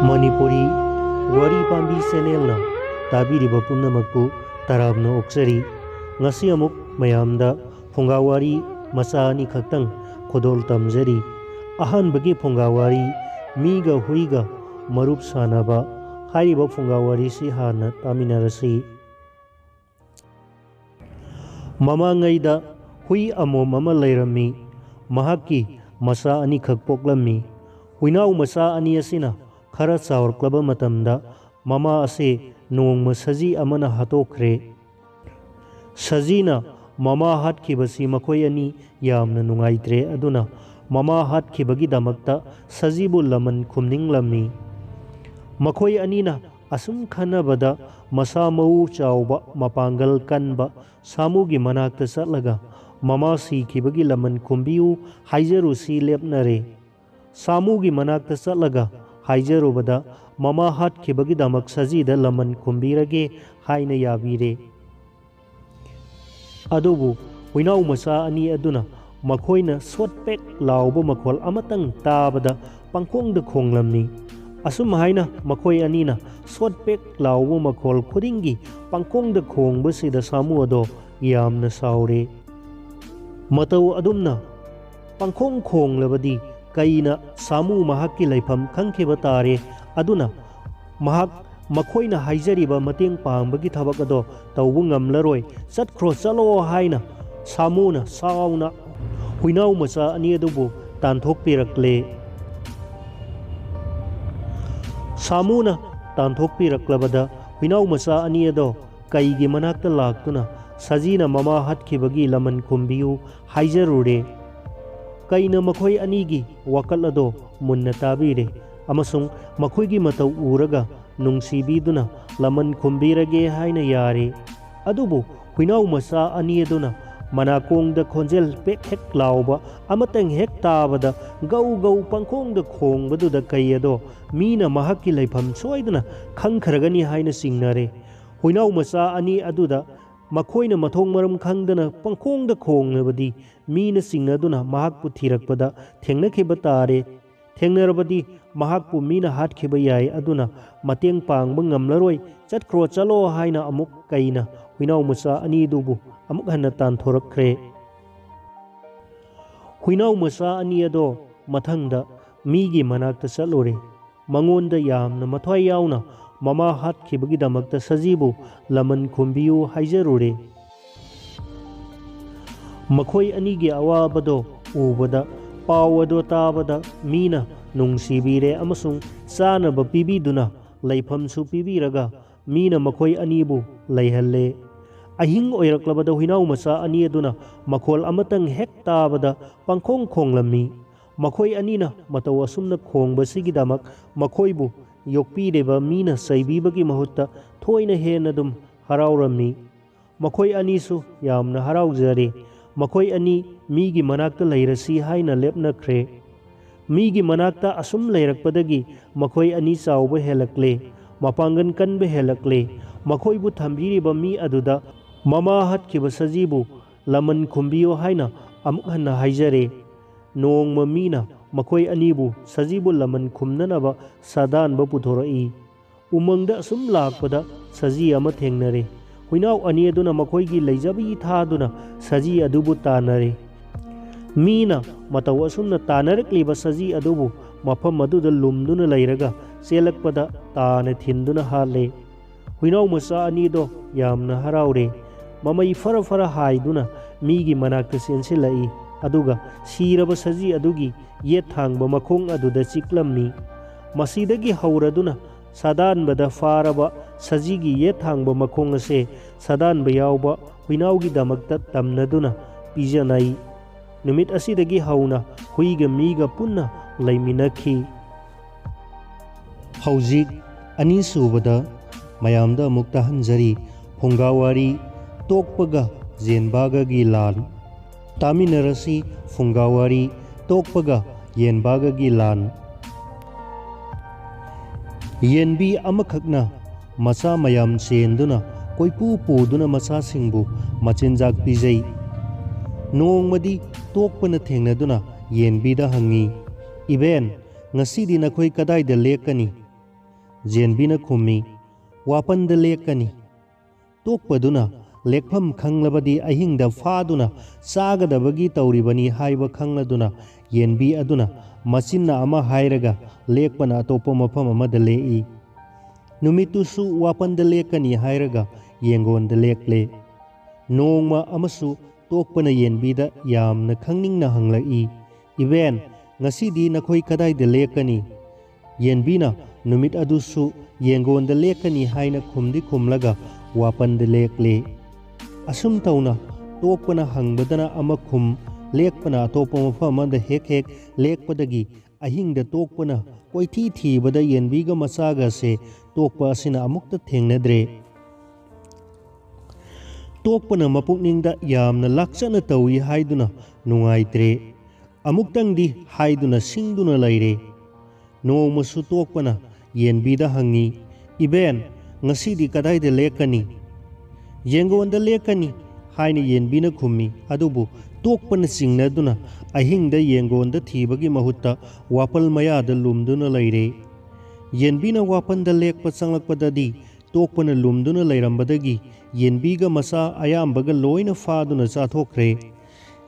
Manipuri Wari Pambi Channel tabiriba punnamaku tarabna oksari ngasi amuk mayamda phongawari macha ani khaktang khodol tamjari ahanbagi phongawari miga huiga marup sanaba hariba phongawari si hana taminarasi mamangaida hui amom ama leirami mahaki macha ani khak poklammi huinau macha ani asina khara chaurklaba matamda mama ase nongma saji amana hatokre sajina mama hatkibasi makoi ani yamna nungaitre aduna mama hatkibagi damakta sajibu laman khumning lammi makoi anina asum khanabada masa mau chauba mapangal kanba samugi manakta chatlaga mama sikibagi laman khumbiu haijaru si lepnare samugi manakta chatlaga haijarubada mama hatkibagi damak sajida laman khumbirage haina yabire adubu huinau macha ani aduna makhoina sotpek lauba makhol amatang tabada pangkhongda khonglamni asum haina makhoi anina sotpek lauba makhol khudingi pangkhongda khongbasida samu ado yamna saure matau adumna pangkhong khonglabadi kaina samu mahakki laifam khangkheba tare aduna mahak makhoina haijariba mateng pangbagi thabak ado tawbu ngamlaroi chatkhro chalo haina samuna sauna huinau macha ani adubu tanthokpirakle samuna tanthokpiraklabada huinau macha ani ado kaigi manakta laktuna sajina mama hatkibagi laman khumbiu haijarure kaina makhoi anigi wakal ado munna tabire amasung makhoigi matau uraga nungsibiduna laman khumbirage haina yare adubu huinau macha ani aduna manakongda khonjel pek hek lauba amatang hek tabada gau gau pangkhongda khongbaduda kai ado mina mahakki laifam soiduna khangkharagani haina singnare huinau macha ani aduda makhoina mathong maram khangdana pangkhongda khongnabadi mina singnaduna mahakpu thirakpada thengnakhiba tare thengnarabadi mahakpu mina hatkhiba yai aduna mateng pangba ngamlaroi chatkhro chalo haina amuk kaina huinau macha ani dubu amuk hanna tanthorakre huinau macha ani ado mathangda migi manakta chalore mangonda yamna mathwai yauna mama hatkibagi damakta sajibu laman khumbiu haijarure makhoi anigi awabado ubada pawado tabada mina nungsibire amasung chanaba pibiduna laifamsu pibiraga mina makhoi anibu laihalle ahing oiraklabada huinau macha ani aduna makhol amatang hek tabada pangkhong khonglammi makhoi anina mataw asumna khongbasigi damak makhoibu yokpireba mina saibibagi mahutta thoina henadum haraurammi makhoi anisu yamna haraujare makhoi ani migi manakta lairasi haina lepnakre migi manakta asum lairakpadagi makhoi ani chauba helakle mapangan kanba helakle makhoibu thambiriba mi aduda mama hatkiba sajibu laman khumbiyo haina amuk hanna haijare nongma mina makhoi anibu sajibu laman khumnanaba sadanba puthorai umangda asum lakpada saji ama thengnare huinau ani aduna makhoigi leijabi thaduna saji adubu tanare mina mataw asumna tanarakliba saji adubu mafam aduda lumduna leiraga chelakpada tana thinduna hale huinau macha ani do yamna haraure mamai fara fara haiduna migi manakta sensilai aduga siraba saji adugi ye thangba makhong aduda chiklamni masidagi hauraduna sadanbada faraba sajigi ye thangba makhong ase sadanba yauba huinaugi damakta tamnaduna pijanai numit asidagi hauna huiga miga punna laiminakhi haujik ani subada mayamda mukta hanjari phongawari tokpaga zenbaga gi lan taminarasi phongawari tokpaga yenbaga gi lan yenbi amakhakna macha mayam chenduna koipu puduna macha singbu machinjak pijai nongmadi tokpana thengnaduna yenbida hangi iben ngasidi nakhoi kadai da lekani ꯖꯦꯟꯕꯤꯅ ꯈꯨꯝꯃꯤ, ꯋꯥꯄꯟꯗ ꯂꯦꯛꯀꯅꯤ꯫ ꯇꯣꯛꯄꯗꯨꯅ ꯂꯦꯛꯐꯝ ꯈꯪꯂꯕꯗꯤ ꯑꯍꯤꯡꯗ ꯐꯥꯗꯨꯅ ꯆꯥꯒꯗꯕꯒꯤ ꯇꯧꯔꯤꯕꯅꯤ ꯍꯥꯏꯕ ꯈꯪꯂꯗꯨꯅ ꯌꯦꯟꯕꯤ ꯑꯗꯨꯅ ꯃꯆꯤꯟꯅ ꯑꯃ ꯍꯥꯏꯔꯒ ꯂꯦꯛꯄꯅ ꯑꯇꯣꯞꯄ ꯃꯐꯝ ꯑꯃꯗ ꯂꯦꯛꯏ꯫ ꯅꯨꯃꯤꯠꯇꯨꯁꯨ ꯋꯥꯄꯟꯗ ꯂꯦꯛꯀꯅꯤ ꯍꯥꯏꯔꯒ ꯌꯦꯡꯒꯣꯟꯗ ꯂꯦꯛꯂꯦ꯫ ꯅꯣꯡꯃ ꯑꯃꯁꯨ ꯇꯣꯛꯄꯅ ꯌꯦꯟꯕꯤꯗ ꯌꯥꯝꯅ ꯈꯪꯅꯤꯡꯅ ꯍꯪꯂꯛꯏ, ꯏꯕꯦꯟ, ꯉꯁꯤꯗꯤ ꯅꯈꯣꯏ ꯀꯗꯥꯏꯗ ꯂꯦꯛꯀꯅꯤ? ꯌꯦꯟꯕꯤꯅ ꯅꯨꯃꯤꯠ ꯑꯗꯨꯁꯨ ꯌꯦꯡꯒꯣꯟꯗ ꯂꯦꯛꯀꯅꯤ ꯍꯥꯏꯅ ꯈꯨꯝꯗꯤ ꯈꯨꯝꯂꯒ ꯋꯥꯄꯟꯗ ꯂꯦꯛꯂꯦ꯫ ꯑꯁꯨꯝ ꯇꯧꯅ ꯇꯣꯛꯄꯅ ꯍꯪꯕꯗꯅ ꯑꯃ ꯈꯨꯝ, ꯂꯦꯛꯄꯅ ꯑꯇꯣꯞꯄ ꯃꯐꯝ ꯑꯃꯗ ꯍꯦꯛ ꯂꯦꯛꯄꯗꯒꯤ ꯑꯍꯤꯡꯗ ꯇꯣꯛꯄꯅ ꯀꯣꯏꯊꯤ ꯊꯤꯕꯗ ꯌꯦꯟꯕꯤꯒ ꯃꯆꯥꯒꯁꯦ ꯇꯣꯛꯄ ꯑꯁꯤꯅ ꯑꯃꯨꯛꯇ ꯊꯦꯡꯅꯗ꯭ꯔꯦ꯫ ꯇꯣꯛꯄꯅ ꯃꯄꯨꯛꯅꯤꯡꯗ ꯌꯥꯝꯅ ꯂꯥꯛꯆꯅ ꯇꯧꯏ ꯍꯥꯏꯗꯨꯅ ꯅꯨꯡꯉꯥꯏꯇ꯭ꯔꯦ꯫ ꯑꯃꯨꯛꯇꯪꯗꯤ ꯍꯥꯏꯗꯨꯅ ꯁꯤꯡꯗꯨꯅ ꯂꯩꯔꯦ꯫ ꯅꯣꯡꯃꯁꯨ ꯇꯣꯛꯄꯅ ꯌꯦꯟꯕꯤꯗ ꯍꯪꯉꯤ, ꯏꯕꯦꯟ, ꯉꯁꯤꯗꯤ ꯀꯗꯥꯏꯗ ꯂꯦꯛꯀꯅꯤ? ꯌꯦꯡꯒꯣꯟꯗ ꯂꯦꯛꯀꯅꯤ ꯍꯥꯏꯅ ꯌꯦꯟꯕꯤꯅ ꯈꯨꯝꯃꯤ꯫ ꯑꯗꯨꯕꯨ ꯇꯣꯛꯄꯅ ꯆꯤꯡꯅꯗꯨꯅ ꯑꯍꯤꯡꯗ ꯌꯦꯡꯒꯣꯟꯗ ꯊꯤꯕꯒꯤ ꯃꯍꯨꯠꯇ ꯋꯥꯄꯜ ꯃꯌꯥꯗ ꯂꯨꯝꯗꯨꯅ ꯂꯩꯔꯦ꯫ ꯌꯦꯟꯕꯤꯅ ꯋꯥꯄꯟꯗ ꯂꯦꯛꯄ ꯆꯪꯂꯛꯄꯗꯗꯤ ꯇꯣꯛꯄꯅ ꯂꯨꯝꯗꯨꯅ ꯂꯩꯔꯝꯕꯗꯒꯤ ꯌꯦꯟꯕꯤꯒ ꯃꯆꯥ ꯑꯌꯥꯝꯕꯒ ꯂꯣꯏꯅ ꯐꯥꯗꯨꯅ ꯆꯥꯊꯣꯛꯈ꯭ꯔꯦ꯫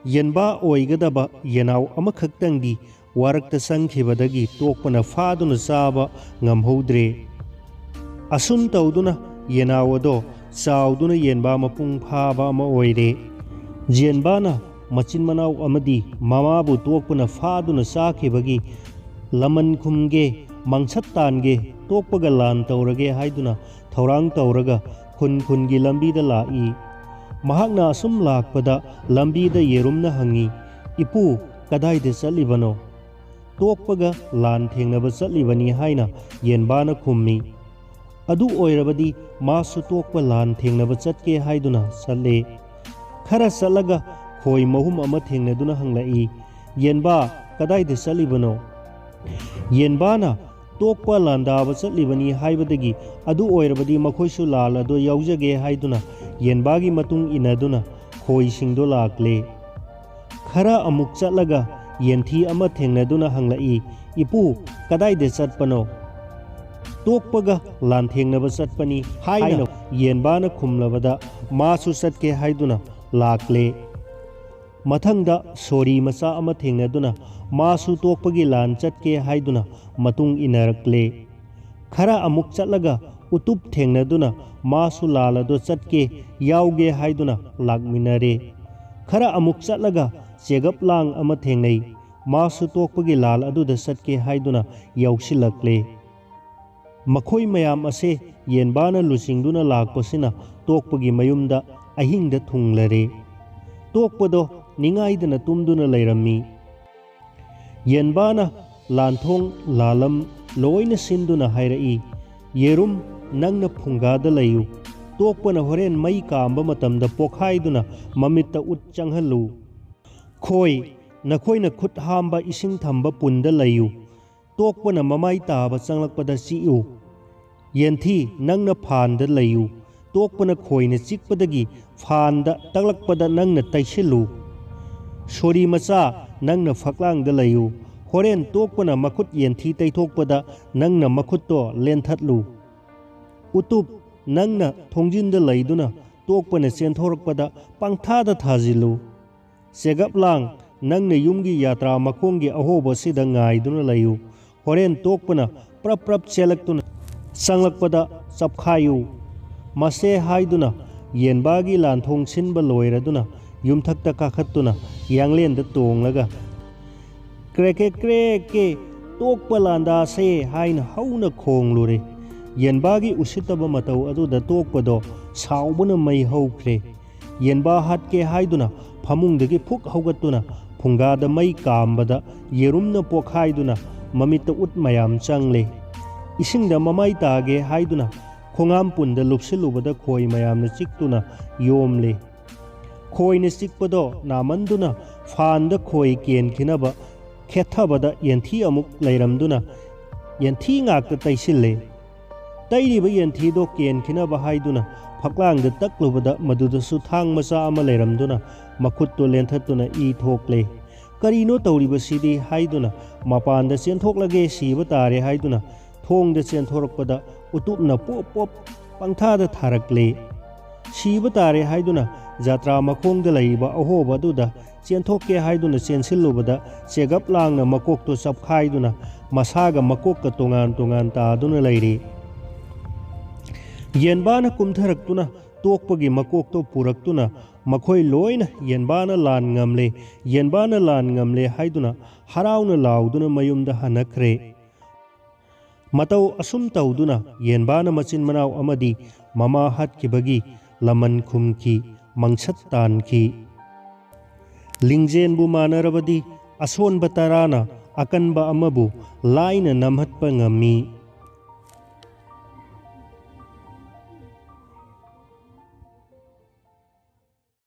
ꯌꯦꯟꯕꯥ ꯑꯣꯏꯒꯗꯕ ꯌꯦꯅꯥꯎ ꯑꯃꯈꯛꯇꯪꯗꯤ ꯋꯥꯔꯛꯇ ꯆꯪꯈꯤꯕꯗꯒꯤ ꯇꯣꯛꯄꯅ ꯐꯥꯗꯨꯅ ꯆꯥꯕ ꯉꯝꯍꯧꯗ꯭ꯔꯦ꯫ ꯑꯁꯨꯝ ꯇꯧꯗꯨꯅ ꯌꯦꯅꯥꯎ ꯑꯗꯣ ꯆꯥꯎꯗꯨꯅ ꯌꯦꯟꯕꯥ ꯃꯄꯨꯡ ꯐꯥꯕ ꯑꯃ ꯑꯣꯏꯔꯦ꯫ ꯌꯦꯟꯕꯥꯅ ꯃꯆꯤꯟ ꯃꯅꯥꯎ ꯑꯃꯗꯤ ꯃꯃꯥꯕꯨ ꯇꯣꯛꯄꯅ ꯐꯥꯗꯨꯅ ꯆꯥꯈꯤꯕꯒꯤ ꯂꯃꯟ ꯈꯨꯝꯒꯦ, ꯃꯪꯁꯠ ꯇꯥꯟꯒꯦ, ꯇꯣꯛꯄꯒ ꯂꯥꯟ ꯇꯧꯔꯒꯦ ꯍꯥꯏꯗꯨꯅ ꯊꯧꯔꯥꯡ ꯇꯧꯔꯒ ꯈꯨꯟꯒꯤ ꯂꯝꯕꯤꯗ ꯂꯥꯛꯏ꯫ ꯃꯍꯥꯛꯅ ꯑꯁꯨꯝ ꯂꯥꯛꯄꯗ ꯂꯝꯕꯤꯗ ꯌꯦꯔꯨꯝꯅ ꯍꯪꯉꯤ, ꯏꯄꯨ, ꯀꯗꯥꯏꯗ ꯆꯠꯂꯤꯕꯅꯣ? ꯇꯣꯛꯄꯒ ꯂꯥꯟ ꯊꯦꯡꯅꯕ ꯆꯠꯂꯤꯕꯅꯤ ꯍꯥꯏꯅ ꯌꯦꯟꯕꯥꯅ ꯈꯨꯝꯃꯤ꯫ ꯑꯗꯨ ꯑꯣꯏꯔꯕꯗꯤ ꯃꯥꯁꯨ ꯇꯣꯛꯄ ꯂꯥꯟ ꯊꯦꯡꯅꯕ ꯆꯠꯀꯦ ꯍꯥꯏꯗꯨꯅ ꯆꯠꯂꯦ꯫ ꯈꯔ ꯆꯠꯂꯒ ꯈꯣꯏ ꯃꯍꯨꯝ ꯑꯃ ꯊꯦꯡꯅꯗꯨꯅ ꯍꯪꯂꯛꯏ, ꯌꯦꯟꯕꯥ, ꯀꯗꯥꯏꯗ ꯆꯠꯂꯤꯕꯅꯣ? ꯌꯦꯟꯕꯥꯅ ꯇꯣꯛꯄ ꯂꯥꯟꯗꯥꯕ ꯆꯠꯂꯤꯕꯅꯤ ꯍꯥꯏꯕꯗꯒꯤ ꯑꯗꯨ ꯑꯣꯏꯔꯕꯗꯤ ꯃꯈꯣꯏꯁꯨ ꯂꯥꯜ ꯑꯗꯨ ꯌꯥꯎꯖꯒꯦ ꯍꯥꯏꯗꯨꯅ ꯌꯦꯟꯕꯥꯒꯤ ꯃꯇꯨꯡ ꯏꯟꯅꯗꯨꯅ ꯈꯣꯏꯁꯤꯡꯗꯣ ꯂꯥꯛꯂꯦ꯫ ꯈꯔ ꯑꯃꯨꯛ ꯆꯠꯂꯒ ꯌꯦꯟꯊꯤ ꯑꯃ ꯊꯦꯡꯅꯗꯨꯅ ꯍꯪꯂꯛꯏ, ꯏꯄꯨ, ꯀꯗꯥꯏꯗ ꯆꯠꯄꯅꯣ? ꯇꯣꯛꯄꯒ ꯂꯥꯟꯊꯦꯡꯅꯕ ꯆꯠꯄꯅꯤ ꯍꯥꯏꯅ ꯌꯦꯟꯕꯥꯅ ꯈꯨꯝꯂꯕꯗ ꯃꯥꯁꯨ ꯆꯠꯀꯦ ꯍꯥꯏꯗꯨꯅ ꯂꯥꯛꯂꯦ꯫ ꯃꯊꯪꯗ ꯁꯣꯔꯤ ꯃꯆꯥ ꯑꯃ ꯊꯦꯡꯅꯗꯨꯅ ꯃꯥꯁꯨ ꯇꯣꯛꯄꯒꯤ ꯂꯥꯟ ꯆꯠꯀꯦ ꯍꯥꯏꯗꯨꯅ ꯃꯇꯨꯡ ꯏꯟꯅꯔꯛꯂꯦ꯫ ꯈꯔ ꯑꯃꯨꯛ ꯆꯠꯂꯒ ꯎꯇꯨꯞ ꯊꯦꯡꯅꯗꯨꯅ ꯃꯥꯁꯨ ꯂꯥꯜ ꯑꯗꯨ ꯆꯠꯀꯦ, ꯌꯥꯎꯒꯦ ꯍꯥꯏꯗꯨꯅ ꯂꯥꯛꯃꯤꯟꯅꯔꯦ꯫ ꯈꯔ ꯑꯃꯨꯛ ꯆꯠꯂꯒ ꯆꯦꯒꯞꯂꯥꯡ ꯑꯃ ꯊꯦꯡꯅꯩ꯫ ꯃꯥꯁꯨ ꯇꯣꯛꯄꯒꯤ ꯂꯥꯜ ꯑꯗꯨꯗ ꯆꯠꯀꯦ ꯍꯥꯏꯗꯨꯅ ꯌꯥꯎꯁꯤꯜꯂꯛꯂꯦ꯫ ꯃꯈꯣꯏ ꯃꯌꯥꯝ ꯑꯁꯦ ꯌꯦꯟꯕꯥꯅ ꯂꯨꯆꯤꯡꯗꯨꯅ ꯂꯥꯛꯄꯁꯤꯅ ꯇꯣꯛꯄꯒꯤ ꯃꯌꯨꯝꯗ ꯑꯍꯤꯡꯗ ꯊꯨꯡꯂꯔꯦ꯫ ꯇꯣꯛꯄꯗꯣ ꯅꯤꯡꯉꯥꯏꯗꯅ ꯇꯨꯝꯗꯨꯅ ꯂꯩꯔꯝꯃꯤ꯫ ꯌꯦꯟꯕꯥꯅ ꯂꯥꯟꯊꯣꯡ ꯂꯥꯂꯝ ꯂꯣꯏꯅ ꯁꯤꯟꯗꯨꯅ ꯍꯥꯏꯔꯛꯏ, ꯌꯦꯔꯨꯝ, ꯅꯪꯅ ꯐꯨꯡꯒꯥꯗ ꯂꯩꯌꯨ꯫ ꯇꯣꯛꯄꯅ ꯍꯣꯔꯦꯟ ꯃꯩ ꯀꯥꯝꯕ ꯃꯇꯝꯗ ꯄꯣꯈꯥꯏꯗꯨꯅ ꯃꯃꯤꯠꯇ ꯎꯠ ꯆꯪꯍꯜꯂꯨ꯫ ꯈꯣꯏ, ꯅꯈꯣꯏꯅ ꯈꯨꯠ ꯍꯥꯝꯕ ꯏꯁꯤꯡ ꯊꯝꯕ ꯄꯨꯟꯗ ꯂꯩꯌꯨ꯫ ꯇꯣꯛꯄꯅ ꯃꯃꯥꯏ ꯇꯥꯕ ꯆꯪꯂꯛꯄꯗ ꯆꯤꯛꯎ꯫ ꯌꯦꯟꯊꯤ, ꯅꯪꯅ ꯐꯥꯟꯗ ꯂꯩꯌꯨ꯫ ꯇꯣꯛꯄꯅ ꯈꯣꯏꯅ ꯆꯤꯛꯄꯗꯒꯤ ꯐꯥꯟꯗ ꯇꯛꯂꯛꯄꯗ ꯅꯪꯅ ꯇꯩꯁꯤꯜꯂꯨ꯫ ꯁꯣꯔꯤ ꯃꯆꯥ, ꯅꯪꯅ ꯐꯛꯂꯥꯡꯗ ꯂꯩꯌꯨ꯫ ꯍꯣꯔꯦꯟ ꯇꯣꯛꯄꯅ ꯃꯈꯨꯠ ꯌꯦꯟꯊꯤ ꯇꯩꯊꯣꯛꯄꯗ ꯅꯪꯅ ꯃꯈꯨꯠꯇꯣ ꯂꯦꯟꯊꯠꯂꯨ꯫ ꯎꯇꯨꯞ, ꯅꯪꯅ ꯊꯣꯡꯖꯤꯟꯗ ꯂꯩꯗꯨꯅ ꯇꯣꯛꯄꯅ ꯆꯦꯟꯊꯣꯔꯛꯄꯗ ꯄꯪꯊꯥꯗ ꯊꯥꯖꯤꯜꯂꯨ꯫ ꯆꯦꯒꯞꯂꯥꯡ, ꯅꯪꯅ ꯌꯨꯝꯒꯤ ꯌꯥꯇ꯭ꯔꯥ ꯃꯈꯣꯡꯒꯤ ꯑꯍꯣꯕꯁꯤꯗ ꯉꯥꯏꯗꯨꯅ ꯂꯩꯌꯨ꯫ ꯍꯣꯔꯦꯟ ꯇꯣꯛꯄꯅ ꯄ꯭ꯔꯞ ꯄ꯭ꯔꯞ ꯆꯦꯜꯂꯛꯇꯨꯅ ꯆꯪꯂꯛꯄꯗ ꯆꯞꯈꯥꯏꯌꯨ꯫ ꯃꯁꯦ ꯍꯥꯏꯗꯨꯅ ꯌꯦꯟꯕꯥꯒꯤ ꯂꯥꯟꯊꯣꯡ ꯁꯤꯟꯕ ꯂꯣꯏꯔꯗꯨꯅ ꯌꯨꯝꯊꯛꯇ ꯀꯥꯈꯠꯇꯨꯅ ꯌꯥꯡꯂꯦꯟꯗ ꯇꯣꯡꯂꯒ ꯀ꯭ꯔꯦꯀꯦ ꯀ꯭ꯔꯦꯛꯀꯦ, ꯇꯣꯛꯄ ꯂꯥꯟꯗꯥꯁꯦ ꯍꯥꯏꯅ ꯍꯧꯅ ꯈꯣꯡꯂꯨꯔꯦ꯫ ꯌꯦꯟꯕꯥꯒꯤ ꯎꯁꯤꯠꯇꯕ ꯃꯇꯧ ꯑꯗꯨꯗ ꯇꯣꯛꯄꯗꯣ ꯁꯥꯎꯕꯅ ꯃꯩ ꯍꯧꯈ꯭ꯔꯦ꯫ ꯌꯦꯟꯕꯥ ꯍꯥꯠꯀꯦ ꯍꯥꯏꯗꯨꯅ ꯐꯃꯨꯡꯗꯒꯤ ꯐꯨꯛ ꯍꯧꯒꯠꯇꯨꯅ ꯐꯨꯡꯒꯥꯗ ꯃꯩ ꯀꯥꯝꯕꯗ ꯌꯦꯔꯨꯝꯅ ꯄꯣꯈꯥꯏꯗꯨꯅ ꯃꯃꯤꯠꯇ ꯎꯠ ꯃꯌꯥꯝ ꯆꯪꯂꯦ꯫ ꯏꯁꯤꯡꯗ ꯃꯃꯥꯏ ꯇꯥꯒꯦ ꯍꯥꯏꯗꯨꯅ ꯈꯣꯡꯍꯥꯝ ꯄꯨꯟꯗ ꯂꯨꯞꯁꯤꯜꯂꯨꯕꯗ ꯈꯣꯏ ꯃꯌꯥꯝꯅ ꯆꯤꯛꯇꯨꯅ ꯌꯣꯝꯂꯦ꯫ ꯈꯣꯏꯅ ꯆꯤꯛꯄꯗꯣ ꯅꯥꯃꯟꯗꯨꯅ ꯐꯥꯟꯗ ꯈꯣꯏ ꯀꯦꯟꯈꯤꯅꯕ ꯈꯦꯠꯊꯕꯗ ꯌꯦꯟꯊꯤ ꯑꯃꯨꯛ ꯂꯩꯔꯝꯗꯨꯅ ꯌꯦꯟꯊꯤ ꯉꯥꯛꯇ ꯇꯩꯁꯤꯜꯂꯦ꯫ ꯇꯩꯔꯤꯕ ꯌꯦꯟꯊꯤꯗꯣ ꯀꯦꯟꯈꯤꯅꯕ ꯍꯥꯏꯗꯨꯅ ꯐꯛꯂꯥꯡꯗ ꯇꯛꯂꯨꯕꯗ ꯃꯗꯨꯗꯁꯨ ꯊꯥꯡ ꯃꯆꯥ ꯑꯃ ꯂꯩꯔꯝꯗꯨꯅ ꯃꯈꯨꯠꯇꯣ ꯂꯦꯟꯊꯠꯇꯨꯅ ꯏ ꯊꯣꯛꯂꯦ꯫ ꯀꯔꯤꯅꯣ ꯇꯧꯔꯤꯕꯁꯤꯗꯤ ꯍꯥꯏꯗꯨꯅ ꯃꯄꯥꯟꯗ ꯆꯦꯟꯊꯣꯛꯂꯒꯦ ꯁꯤꯕ ꯇꯥꯔꯦ ꯍꯥꯏꯗꯨꯅ थोंग चेंथोरक्पदा उतुपना पोप पोप पंथादा थारक्ले सीब तारे हाइदुना जात्रा मखोंग लैबा अहोब अदुदा चेंथोके हाइदुना चेंसिल्लुबदा चेगप लांगना मकोकतो चपखाइदुना मसागा मकोकका तोंगान तोंगान तादुना लैरे येनबाना कुमथरक्तुना तोकपगी मकोकतो पुरक्तुना मखोय लोइना येनबाना लान ngamle हाइदुना हराउना लाउदुना मयुमदा हनखरे मतौ असुम तौदुना येनबाना मचिन मनाव अमदी ममा हतखिबगी लमन खुमकी मंगसत तानखी लिंगजेनबु मानरबदी असोनबा तराना अकनबा अमबु लाइना नमहतपा ngami